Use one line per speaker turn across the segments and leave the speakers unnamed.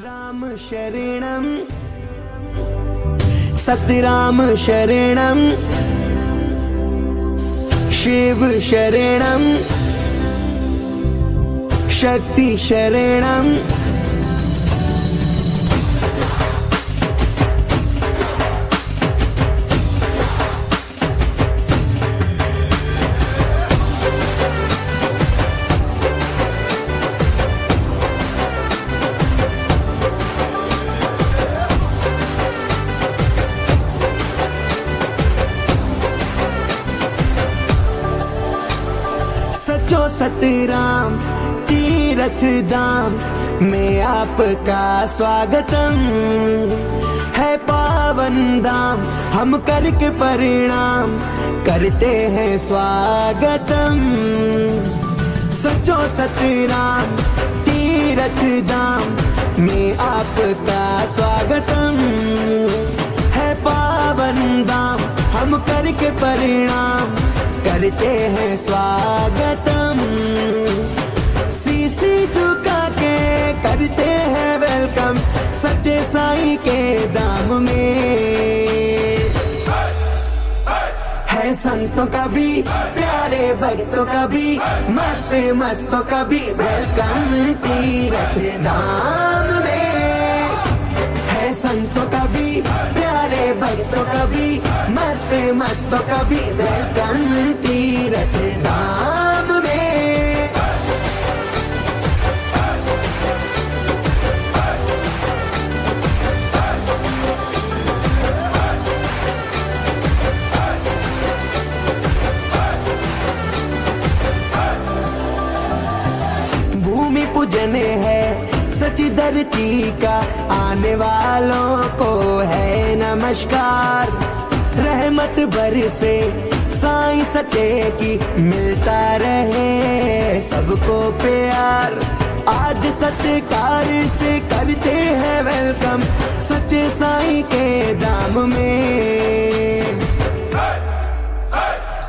राम शरणं सतराम शरणं शिव शरणं शक्ति शरणं सचो सतराम तीरथ धाम में आपका स्वागतम है। पावन धाम हम करके परिणाम करते हैं स्वागतम। सचो सतराम तीरथ धाम में आपका स्वागतम है। पावन धाम हम करके परिणाम करते हैं स्वागतम। शीश झुका के करते हैं वेलकम सच्चे साईं के धाम में। है संतों का भी प्यारे भक्तों का भी मस्त मस्तों का भी वेलकम तीरथ धाम में। है संतों का भी प्यारे भक्तों का भी मस्त मस्तों का भी वेलकम तीरथ धाम में। भूमि पूजन है सच धरती का आने वालों को है नमस्कार। रहमत बरसे साईं सच्चे की मिलता रहे सबको प्यार। आज सत्कार से करते हैं वेलकम सच्चे साईं के धाम में।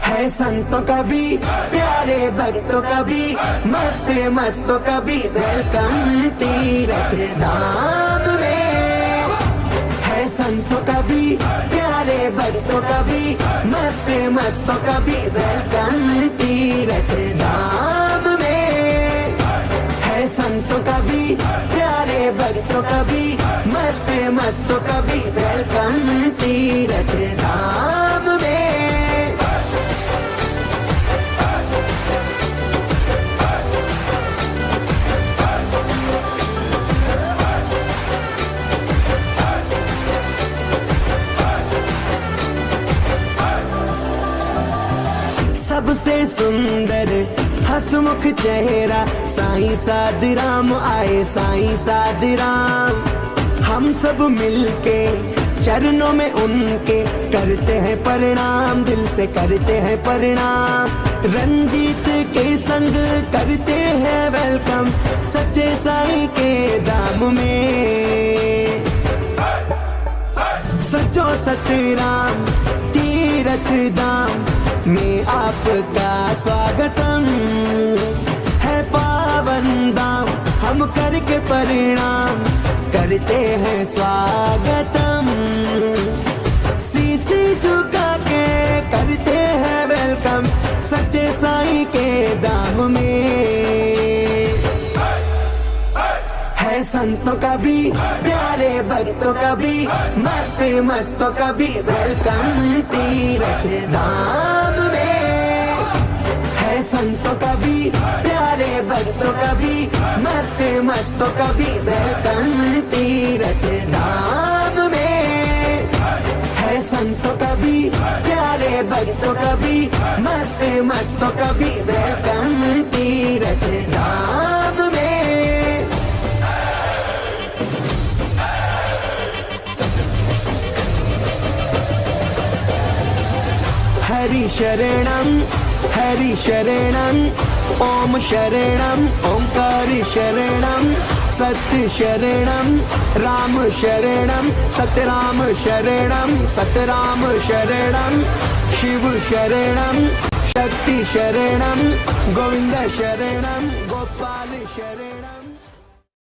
है संतों का भी प्यारे भक्तों का भी मस्त मस्तों का भी वेलकम तीरथ धाम में। है संतों का भी प्यारे भक्तों का भी मस्त मस्तों का भी वेलकम तीरथ धाम में। है संतों का भी प्यारे भक्तों का भी मस्त मस्तों का भी वेलकम तीरथ धाम में। सबसे सुंदर हंसमुख चेहरा साईं साधराम आए साईं साधराम। हम सब मिलके चरणों में उनके करते हैं प्रणाम दिल से करते हैं प्रणाम। रंजीत के संग करते हैं वेलकम सच्चे साईं के धाम में। सचो सतराम तीरथ धाम में आपका स्वागतम है। पावन धाम हम करके परिणाम करते हैं स्वागतम। शीश झुका के करते हैं वेलकम सच्चे साईं के धाम में। है संतों का भी प्यारे भक्तों का भी मस्त मस्तों का भी वेलकम तीरथ धाम में। है संतों का भी प्यारे भक्तों का भी मस्त मस्तों का भी वेलकम तीरथ धाम में। है संतों का भी प्यारे भक्तों का भी मस्त मस्तों का भी वेलकम तीरथ धाम में। हरि शरणं ओम शरणं ओंकार शरणं सत्य शरणं राम शरणं सतराम शरणं सतराम शरणं शिव शरणं शक्ति शरणं गोविंद शरणं।